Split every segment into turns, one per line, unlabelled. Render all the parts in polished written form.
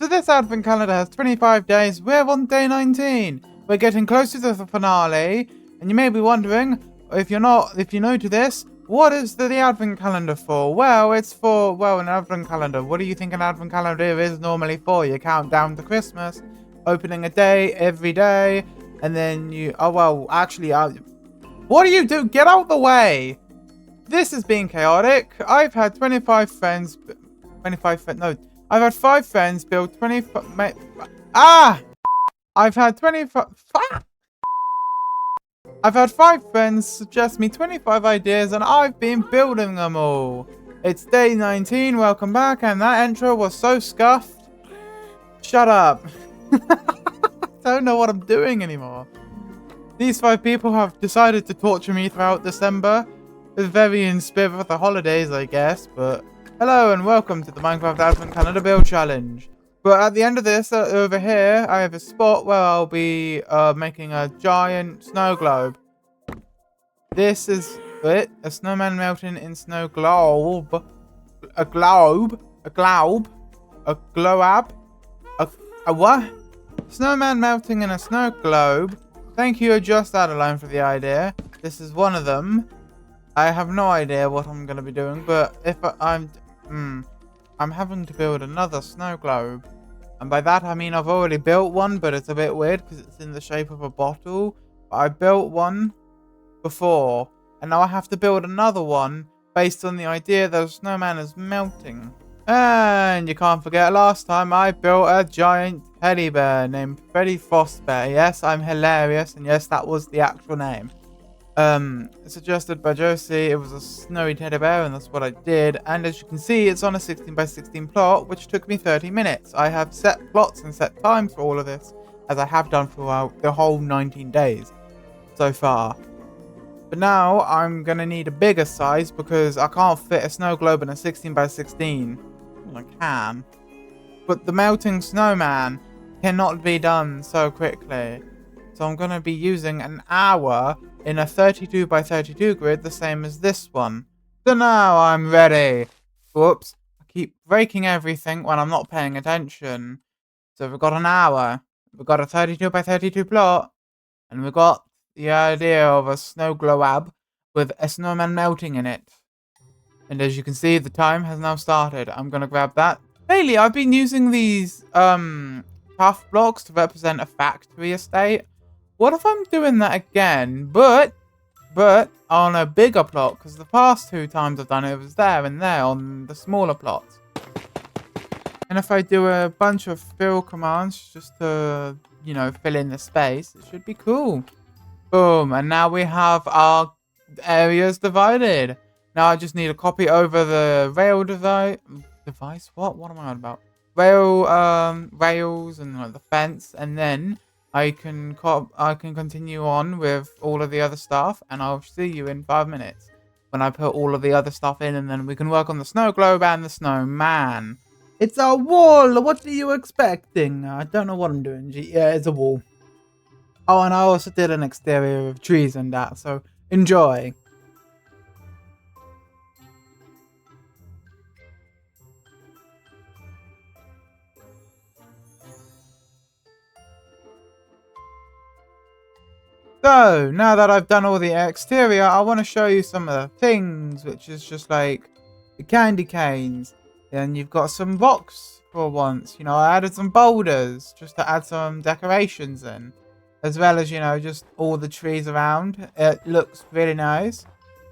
So this advent calendar has 25 days. We're on day 19. We're getting closer to the finale, and you may be wondering, if you're new to this, what is the advent calendar for? Well, it's for, an advent calendar. What do you think an advent calendar is normally for? You count down to Christmas, opening a day every day, and then you, what do you do? Get out the way! This has been chaotic. I've had 25 friends, I've had 5 friends build 25, I've had 25, I've had 5 friends suggest me 25 ideas and I've been building them all. It's day 19, welcome back, and that intro was so scuffed. Shut up. I don't know what I'm doing anymore. These 5 people have decided to torture me throughout December. It's very in spirit of the holidays, I guess, but hello and welcome to the Minecraft Advent Calendar Build Challenge. But at the end of this, over here, I have a spot where I'll be making a giant snow globe. This is it. A snowman melting in snow globe. A globe. A globe. A gloab. A what? Snowman melting in a snow globe. Thank you, Just Adeline, for the idea. This is one of them. I have no idea what I'm going to be doing, but if I'm having to build another snow globe. And by that I mean I've already built one, but it's a bit weird because it's in the shape of a bottle. But I built one before, and now I have to build another one based on the idea that a snowman is melting. And you can't forget last time I built a giant teddy bear named Freddy Frostbear. Yes, I'm hilarious, and yes, that was the actual name. Suggested by Josie. It was a snowy teddy bear, and that's what I did. And as you can see, it's on a 16x16 plot, which took me 30 minutes. I have set plots and set times for all of this, as I have done throughout the whole 19 days so far. But now I'm gonna need a bigger size because I can't fit a snow globe in a 16x16. Well, I can, but the melting snowman cannot be done so quickly. So I'm gonna be using an hour in a 32x32 grid, the same as this one. So now I'm ready. Whoops. I keep breaking everything when I'm not paying attention. So we've got an hour. We've got a 32x32 plot. And we've got the idea of a snow globe with a snowman melting in it. And as you can see, the time has now started. I'm going to grab that. Lately, I've been using these tough blocks to represent a factory estate. What if I'm doing that again, but on a bigger plot? Because the past 2 times I've done it, was there and there on the smaller plots. And if I do a bunch of fill commands just to, fill in the space, it should be cool. Boom. And now we have our areas divided. Now I just need to copy over the rail device. What am I on about? Rails and the fence, and then I can continue on with all of the other stuff, and I'll see you in 5 minutes when I put all of the other stuff in, and then we can work on the snow globe and the snowman. It's a wall! What are you expecting? I don't know what I'm doing. Yeah, it's a wall. Oh, and I also did an exterior of trees and that, so enjoy. So, now that I've done all the exterior, I want to show you some of the things, which is just like the candy canes. Then you've got some rocks for once. I added some boulders just to add some decorations in. As well as, just all the trees around. It looks really nice.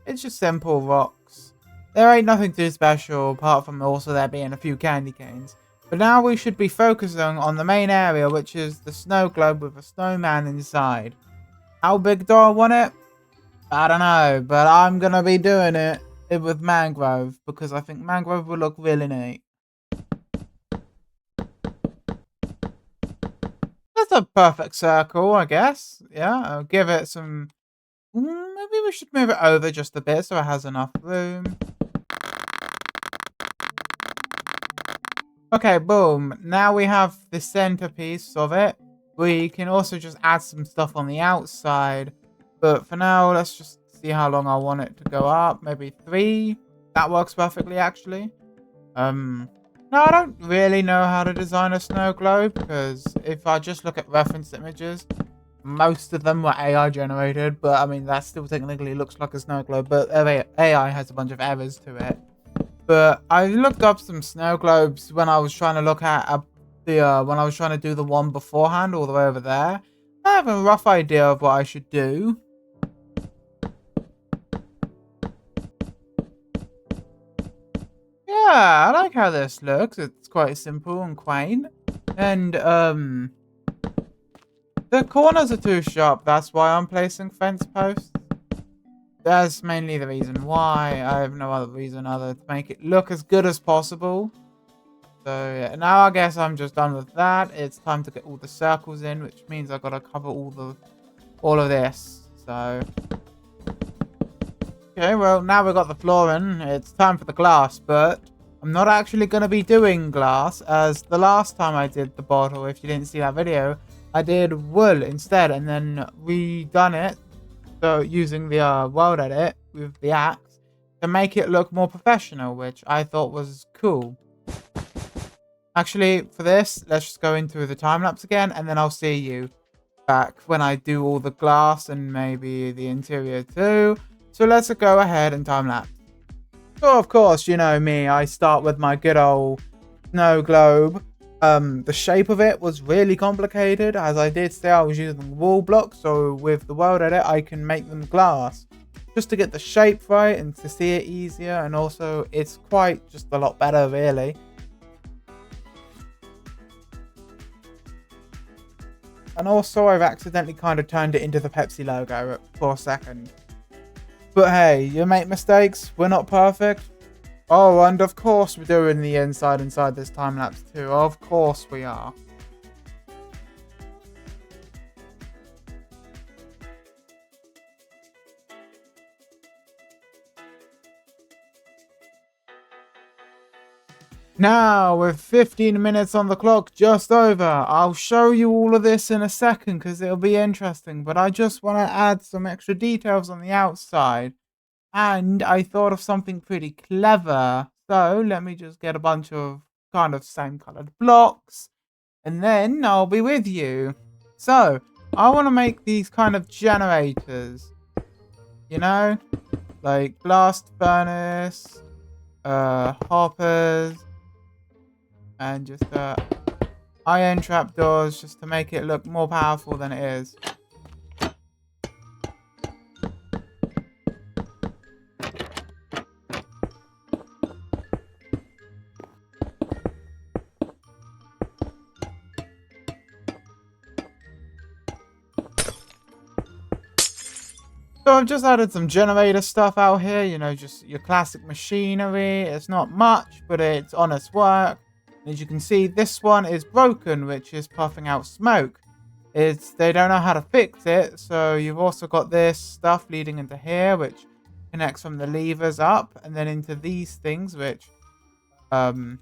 It's just simple rocks. There ain't nothing too special apart from also there being a few candy canes. But now we should be focusing on the main area, which is the snow globe with a snowman inside. How big do I want it? I don't know, but I'm going to be doing it with mangrove because I think mangrove will look really neat. That's a perfect circle, I guess. Yeah, I'll give it some... Maybe we should move it over just a bit so it has enough room. Okay, boom. Now we have the centerpiece of it. We can also just add some stuff on the outside. But for now, let's just see how long I want it to go up. Maybe 3. That works perfectly, actually. No, Now, I don't really know how to design a snow globe, because if I just look at reference images, most of them were AI generated, but I mean, that still technically looks like a snow globe, but AI has a bunch of errors to it. But I looked up some snow globes when I was trying to look at when I was trying to do the one beforehand, all the way over there. I have a rough idea of what I should do. Yeah, I like how this looks. It's quite simple and quaint. And, the corners are too sharp. That's why I'm placing fence posts. That's mainly the reason why. I have no other reason other to make it look as good as possible. So, yeah, now I guess I'm just done with that. It's time to get all the circles in, which means I've got to cover all of this. So, okay, well, now we've got the floor in. It's time for the glass, but I'm not actually going to be doing glass, as the last time I did the bottle, if you didn't see that video, I did wool instead, and then redone it, so using the world edit with the axe, to make it look more professional, which I thought was cool. Actually, for this, let's just go into the time-lapse again, and then I'll see you back when I do all the glass and maybe the interior too. So let's go ahead and time-lapse. So, of course, you know me, I start with my good old snow globe. The shape of it was really complicated. As I did say, I was using wall blocks, so with the world edit, I can make them glass. Just to get the shape right and to see it easier, and also it's quite just a lot better, really. And also, I've accidentally kind of turned it into the Pepsi logo for a second. But hey, you make mistakes, we're not perfect. Oh, and of course we're doing the inside this time lapse too. Of course we are. Now, with 15 minutes on the clock just over, I'll show you all of this in a second because it'll be interesting, but I just want to add some extra details on the outside. And I thought of something pretty clever. So let me just get a bunch of kind of same colored blocks, and then I'll be with you. So I want to make these kind of generators, you know, like blast furnace, hoppers, and just iron trapdoors, just to make it look more powerful than it is. So I've just added some generator stuff out here, you know, just your classic machinery. It's not much, but it's honest work. As you can see, this one is broken, which is puffing out smoke. They don't know how to fix it, so you've also got this stuff leading into here, which connects from the levers up, and then into these things, which, sure,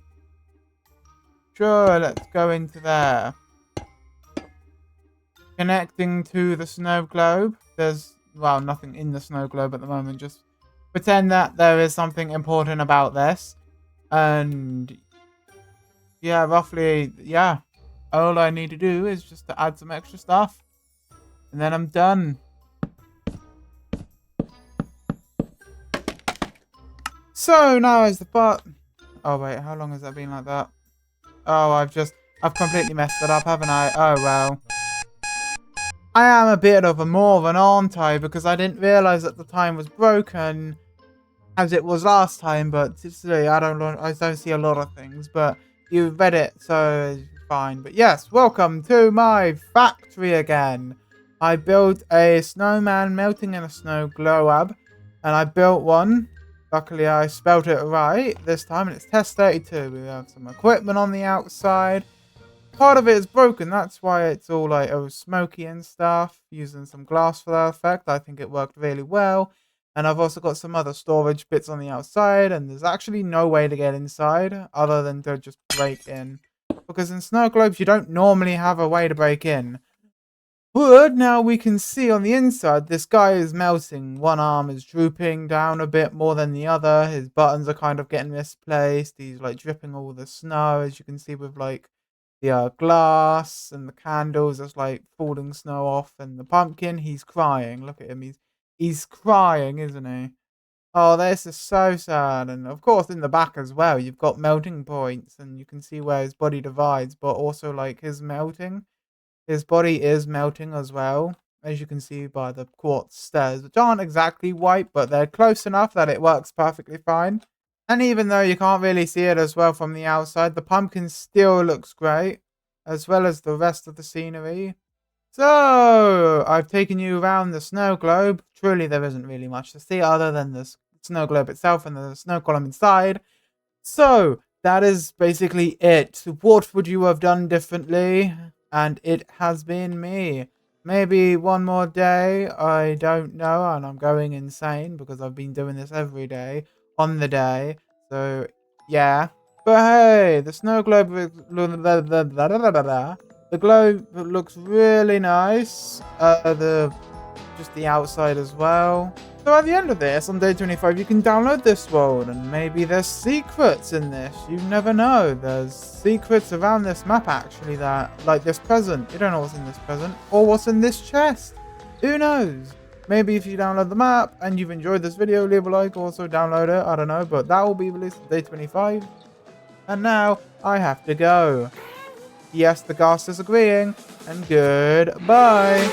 let's go into there. Connecting to the snow globe. There's, well, nothing in the snow globe at the moment. Just pretend that there is something important about this. And yeah, roughly, yeah. All I need to do is just to add some extra stuff. And then I'm done. So now is the part. Oh wait, how long has that been like that? Oh, I've completely messed it up, haven't I? Oh well. I am a bit of a moron, aren't I? Because I didn't realise that the time was broken as it was last time, but today I don't see a lot of things, but you read it, so it's fine. But yes, welcome to my factory again. I built a snowman melting in a snow globe, and I built one. Luckily, I spelled it right this time, and it's test 32. We have some equipment on the outside. Part of it is broken, that's why it's all like smoky and stuff. Using some glass for that effect, I think it worked really well. And I've also got some other storage bits on the outside, and there's actually no way to get inside other than to just break in. Because in snow globes, you don't normally have a way to break in. But now we can see on the inside, this guy is melting. One arm is drooping down a bit more than the other. His buttons are kind of getting misplaced. He's like dripping all the snow, as you can see with like the glass and the candles. It's like falling snow off. And the pumpkin, he's crying. Look at him. He's crying, isn't he? Oh, this is so sad. And of course, in the back as well, you've got melting points, and you can see where his body divides, but also like his melting. His body is melting as well, as you can see by the quartz stairs, which aren't exactly white, but they're close enough that it works perfectly fine. And even though you can't really see it as well from the outside, the pumpkin still looks great, as well as the rest of the scenery. So, I've taken you around the snow globe. Truly, there isn't really much to see other than the snow globe itself and the snow column inside. So, that is basically it. What would you have done differently? And it has been me. Maybe one more day, I don't know, and I'm going insane because I've been doing this every day on the day. So, yeah. But hey, the snow globe, the globe looks really nice. Just the outside as well. So at the end of this, on day 25, you can download this world, and maybe there's secrets in this. You never know. There's secrets around this map, actually, that, like this present. You don't know what's in this present, or what's in this chest. Who knows? Maybe if you download the map, and you've enjoyed this video, leave a like, also download it, I don't know. But that will be released on day 25. And now, I have to go. Yes, the ghast is agreeing, and goodbye.